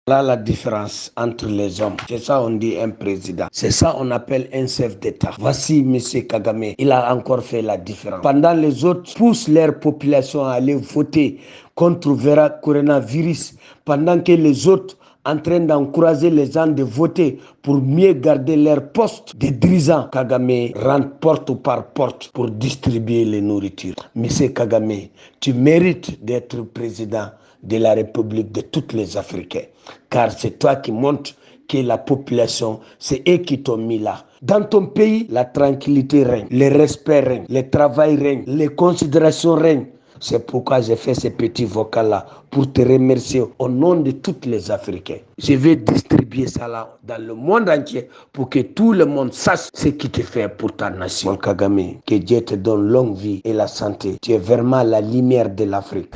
Là, la différence entre les hommes. C'est ça on dit un président. C'est ça on appelle un chef d'État. Voici M. Kagame. Il a encore fait la différence. Pendant les autres poussent leur population à aller voter contre le coronavirus, pendant que les autres en train d'encourager les gens de voter pour mieux garder leur poste de dirigeant. Kagame rentre porte par porte pour distribuer les nourritures. Monsieur Kagame, tu mérites d'être président de la République de tous les Africains. Car c'est toi qui montres que la population, c'est eux qui t'ont mis là. Dans ton pays, la tranquillité règne, le respect règne, le travail règne, les considérations règnent. C'est pourquoi j'ai fait ce petit vocal-là pour te remercier au nom de tous les Africains. Je vais distribuer ça là dans le monde entier pour que tout le monde sache ce qui te fait pour ta nation. Mon Kagame, que Dieu te donne longue vie et la santé. Tu es vraiment la lumière de l'Afrique.